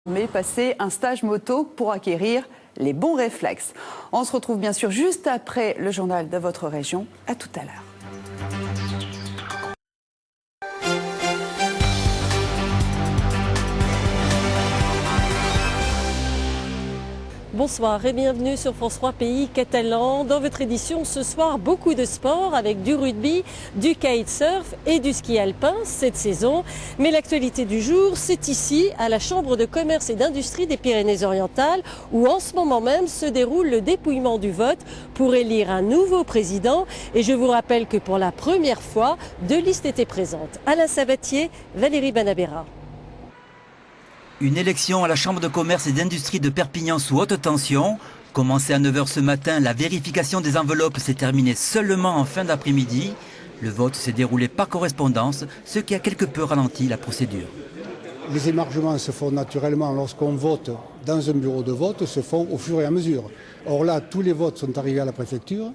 Mais passer un stage moto pour acquérir les bons réflexes. On se retrouve bien sûr juste après le journal de votre région. À tout à l'heure. Bonsoir et bienvenue sur France 3 Pays Catalan. Dans votre édition ce soir, beaucoup de sport avec du rugby, du kitesurf et du ski alpin cette saison. Mais l'actualité du jour, c'est ici, à la Chambre de commerce et d'industrie des Pyrénées-Orientales, où en ce moment même se déroule le dépouillement du vote pour élire un nouveau président. Et je vous rappelle que pour la première fois, deux listes étaient présentes. Alain Sabatier, Valérie Banabera. Une élection à la Chambre de commerce et d'industrie de Perpignan sous haute tension. Commencée à 9 h ce matin, la vérification des enveloppes s'est terminée seulement en fin d'après-midi. Le vote s'est déroulé par correspondance, ce qui a quelque peu ralenti la procédure. Les émargements se font naturellement lorsqu'on vote dans un bureau de vote, se font au fur et à mesure. Or là, tous les votes sont arrivés à la préfecture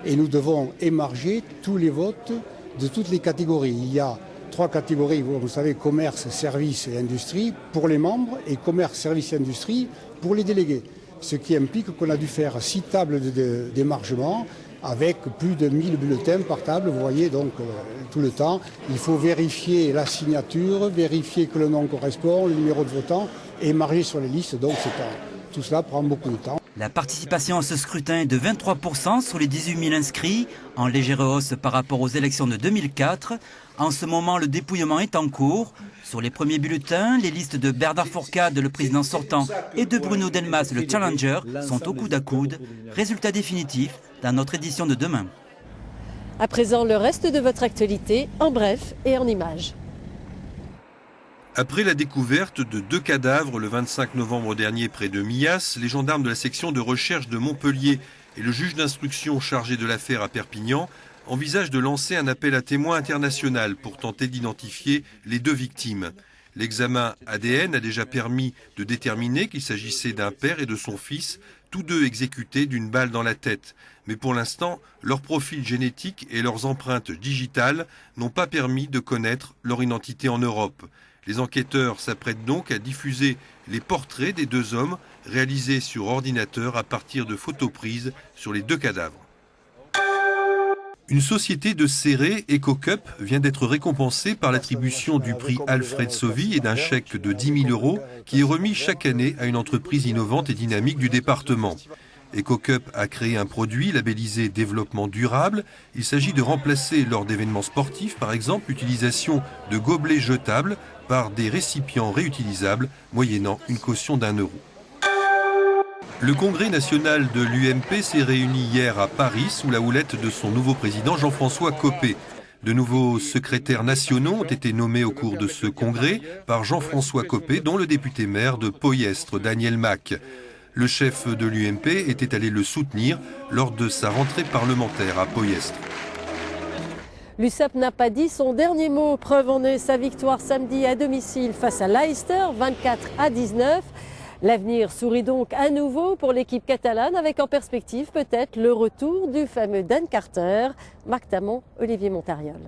et nous devons émarger tous les votes de toutes les catégories. Il y a 3 catégories, vous savez, commerce, services et industrie pour les membres et commerce, services et industrie pour les délégués. Ce qui implique qu'on a dû faire 6 tables d'émargement avec plus de 1000 bulletins par table. Vous voyez donc tout le temps, il faut vérifier la signature, vérifier que le nom correspond, le numéro de votant et émarger sur les listes. Donc tout cela prend beaucoup de temps. La participation à ce scrutin est de 23% sur les 18 000 inscrits, en légère hausse par rapport aux élections de 2004. En ce moment, le dépouillement est en cours. Sur les premiers bulletins, les listes de Bernard Fourcade, le président sortant, et de Bruno Delmas, le challenger, sont au coude à coude. Résultat définitif dans notre édition de demain. À présent, le reste de votre actualité, en bref et en images. Après la découverte de 2 cadavres le 25 novembre dernier près de Millas, les gendarmes de la section de recherche de Montpellier et le juge d'instruction chargé de l'affaire à Perpignan envisagent de lancer un appel à témoins international pour tenter d'identifier les 2 victimes. L'examen ADN a déjà permis de déterminer qu'il s'agissait d'un père et de son fils, tous 2 exécutés d'une balle dans la tête. Mais pour l'instant, leur profil génétique et leurs empreintes digitales n'ont pas permis de connaître leur identité en Europe. Les enquêteurs s'apprêtent donc à diffuser les portraits des 2 hommes réalisés sur ordinateur à partir de photos prises sur les 2 cadavres. Une société de serrés, EcoCup, vient d'être récompensée par l'attribution du prix Alfred Sauvy et d'un chèque de 10 000 € qui est remis chaque année à une entreprise innovante et dynamique du département. EcoCup a créé un produit labellisé développement durable. Il s'agit de remplacer lors d'événements sportifs, par exemple, l'utilisation de gobelets jetables par des récipients réutilisables, moyennant une caution d'1 €. Le congrès national de l'UMP s'est réuni hier à Paris sous la houlette de son nouveau président Jean-François Copé. De nouveaux secrétaires nationaux ont été nommés au cours de ce congrès par Jean-François Copé, dont le député maire de Poyestre, Daniel Mac. Le chef de l'UMP était allé le soutenir lors de sa rentrée parlementaire à Poyestre. L'USAP n'a pas dit son dernier mot. Preuve en est sa victoire samedi à domicile face à Leicester, 24-19. L'avenir sourit donc à nouveau pour l'équipe catalane, avec en perspective peut-être le retour du fameux Dan Carter. Marc Tamon, Olivier Montariol.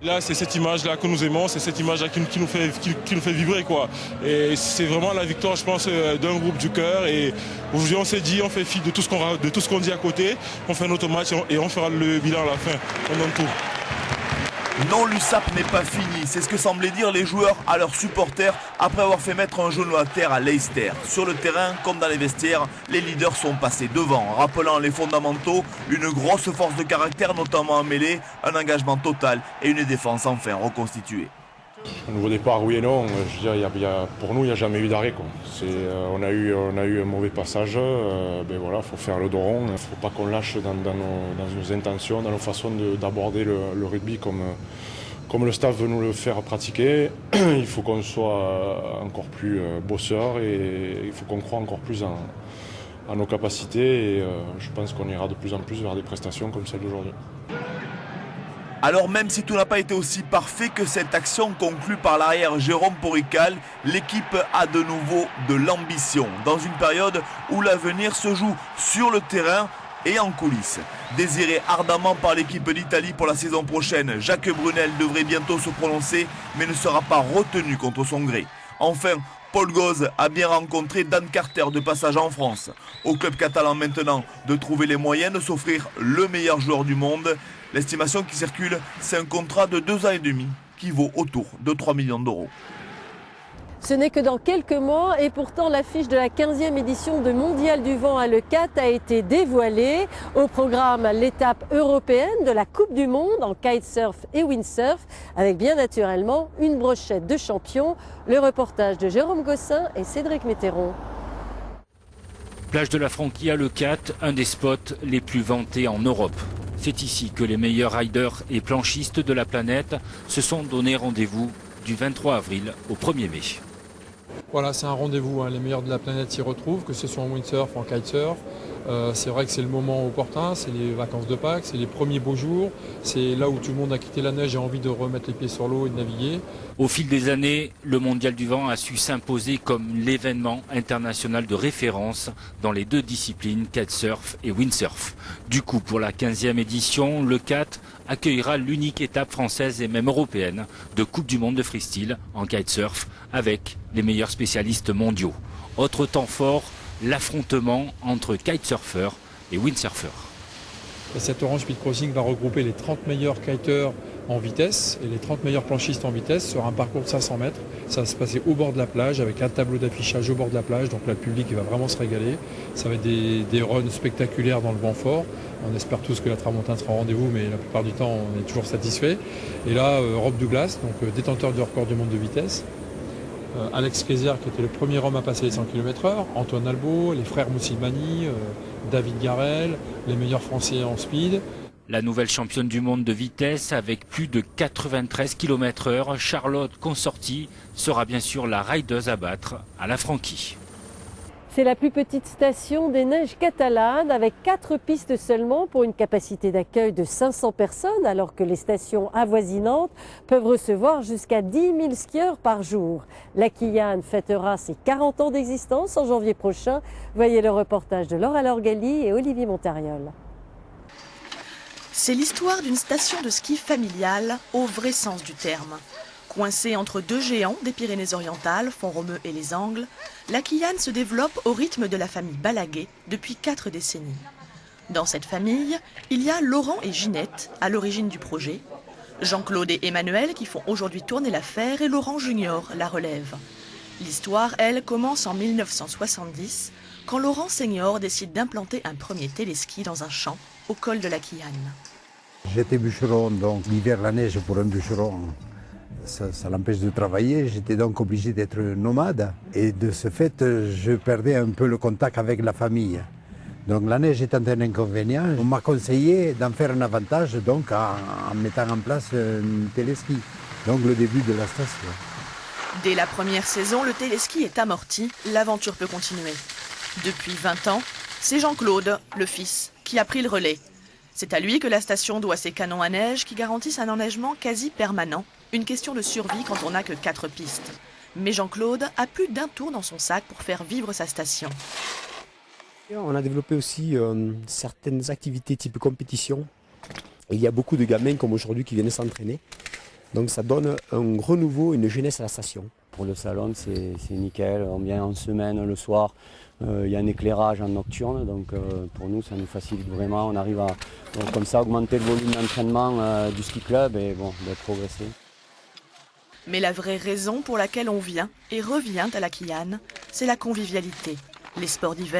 Là, c'est cette image-là que nous aimons, c'est cette image-là qui nous fait vibrer, quoi. Et c'est vraiment la victoire, je pense, d'un groupe du cœur. Et aujourd'hui, on s'est dit, on fait fi de tout ce qu'on dit à côté, on fait notre match et on fera le bilan à la fin. On donne tout. Non, l'USAP n'est pas fini, c'est ce que semblaient dire les joueurs à leurs supporters après avoir fait mettre un genou à terre à Leicester. Sur le terrain, comme dans les vestiaires, les leaders sont passés devant, rappelant les fondamentaux, une grosse force de caractère, notamment en mêlée, un engagement total et une défense enfin reconstituée. Au nouveau départ, oui et non. Je veux dire, pour nous, il n'y a jamais eu d'arrêt. On a eu un mauvais passage. Voilà, faut faire le dos rond. Il ne faut pas qu'on lâche dans nos intentions, dans nos façons d'aborder le rugby comme le staff veut nous le faire pratiquer. Il faut qu'on soit encore plus bosseur et il faut qu'on croie encore plus en nos capacités. Et je pense qu'on ira de plus en plus vers des prestations comme celle d'aujourd'hui. Alors même si tout n'a pas été aussi parfait que cette action conclue par l'arrière Jérôme Porical, l'équipe a de nouveau de l'ambition dans une période où l'avenir se joue sur le terrain et en coulisses. Désiré ardemment par l'équipe d'Italie pour la saison prochaine, Jacques Brunel devrait bientôt se prononcer mais ne sera pas retenu contre son gré. Enfin, Paul Gauze a bien rencontré Dan Carter de passage en France. Au club catalan maintenant de trouver les moyens de s'offrir le meilleur joueur du monde. L'estimation qui circule, c'est un contrat de 2 ans et demi qui vaut autour de 3 millions d'euros. Ce n'est que dans quelques mois et pourtant l'affiche de la 15e édition de Mondial du Vent à Leucate a été dévoilée. Au programme, l'étape européenne de la Coupe du Monde en kitesurf et windsurf avec bien naturellement une brochette de champions. Le reportage de Jérôme Gossin et Cédric Météron. Plage de la Franquie à Leucate, un des spots les plus vantés en Europe. C'est ici que les meilleurs riders et planchistes de la planète se sont donné rendez-vous du 23 avril au 1er mai. Voilà, c'est un rendez-vous, les meilleurs de la planète s'y retrouvent, que ce soit en windsurf ou en kitesurf. C'est vrai que c'est le moment opportun, c'est les vacances de Pâques, c'est les premiers beaux jours, c'est là où tout le monde a quitté la neige et a envie de remettre les pieds sur l'eau et de naviguer. Au fil des années, le Mondial du Vent a su s'imposer comme l'événement international de référence dans les 2 disciplines, kitesurf et windsurf. Du coup, pour la 15e édition, Leucate accueillera l'unique étape française et même européenne de Coupe du Monde de freestyle en kitesurf avec les meilleurs spécialistes mondiaux. Autre temps fort, l'affrontement entre kitesurfers et windsurfers. Et cet Orange Speed Crossing va regrouper les 30 meilleurs kiteurs en vitesse et les 30 meilleurs planchistes en vitesse sur un parcours de 500 mètres. Ça va se passer au bord de la plage avec un tableau d'affichage au bord de la plage. Donc là, le public va vraiment se régaler. Ça va être des runs spectaculaires dans le vent fort. On espère tous que la tramontane sera au rendez-vous, mais la plupart du temps, on est toujours satisfait. Et là, Rob Douglas, donc détenteur du record du monde de vitesse. Alex Kayser qui était le premier homme à passer les 100 km/h, Antoine Albo, les frères Moussilmani, David Garel, les meilleurs Français en speed. La nouvelle championne du monde de vitesse avec plus de 93 km/h, Charlotte Consorti, sera bien sûr la rideuse à battre à la Franquie. C'est la plus petite station des neiges catalanes avec 4 pistes seulement pour une capacité d'accueil de 500 personnes alors que les stations avoisinantes peuvent recevoir jusqu'à 10 000 skieurs par jour. La Quillanne fêtera ses 40 ans d'existence en janvier prochain. Voyez le reportage de Laura Lorgali et Olivier Montariol. C'est l'histoire d'une station de ski familiale au vrai sens du terme. Coincée entre 2 géants des Pyrénées-Orientales, Font-Romeu et les Angles, la Quillanne se développe au rythme de la famille Balaguer depuis 4 décennies. Dans cette famille, il y a Laurent et Ginette, à l'origine du projet, Jean-Claude et Emmanuel qui font aujourd'hui tourner l'affaire et Laurent Junior la relève. L'histoire, elle, commence en 1970, quand Laurent Senior décide d'implanter un premier téléski dans un champ au col de la Quillanne. J'étais bûcheron, donc l'hiver, la neige pour un bûcheron, ça l'empêche de travailler. J'étais donc obligé d'être nomade et de ce fait, je perdais un peu le contact avec la famille. Donc la neige étant un inconvénient, on m'a conseillé d'en faire un avantage donc en mettant en place un téléski, donc le début de la station. Dès la première saison, le téléski est amorti, l'aventure peut continuer. Depuis 20 ans, c'est Jean-Claude, le fils, qui a pris le relais. C'est à lui que la station doit ses canons à neige qui garantissent un enneigement quasi permanent, une question de survie quand on n'a que 4 pistes. Mais Jean-Claude a plus d'1 tour dans son sac pour faire vivre sa station. On a développé aussi certaines activités type compétition. Et il y a beaucoup de gamins comme aujourd'hui qui viennent s'entraîner. Donc ça donne un renouveau, une jeunesse à la station. Pour le salon, c'est nickel. On vient en semaine, le soir. Il y a un éclairage en nocturne, donc pour nous ça nous facilite vraiment. On arrive à comme ça augmenter le volume d'entraînement du ski club et bon, de progresser. Mais la vraie raison pour laquelle on vient et revient à la Quillanne, c'est la convivialité. Les sports d'hiver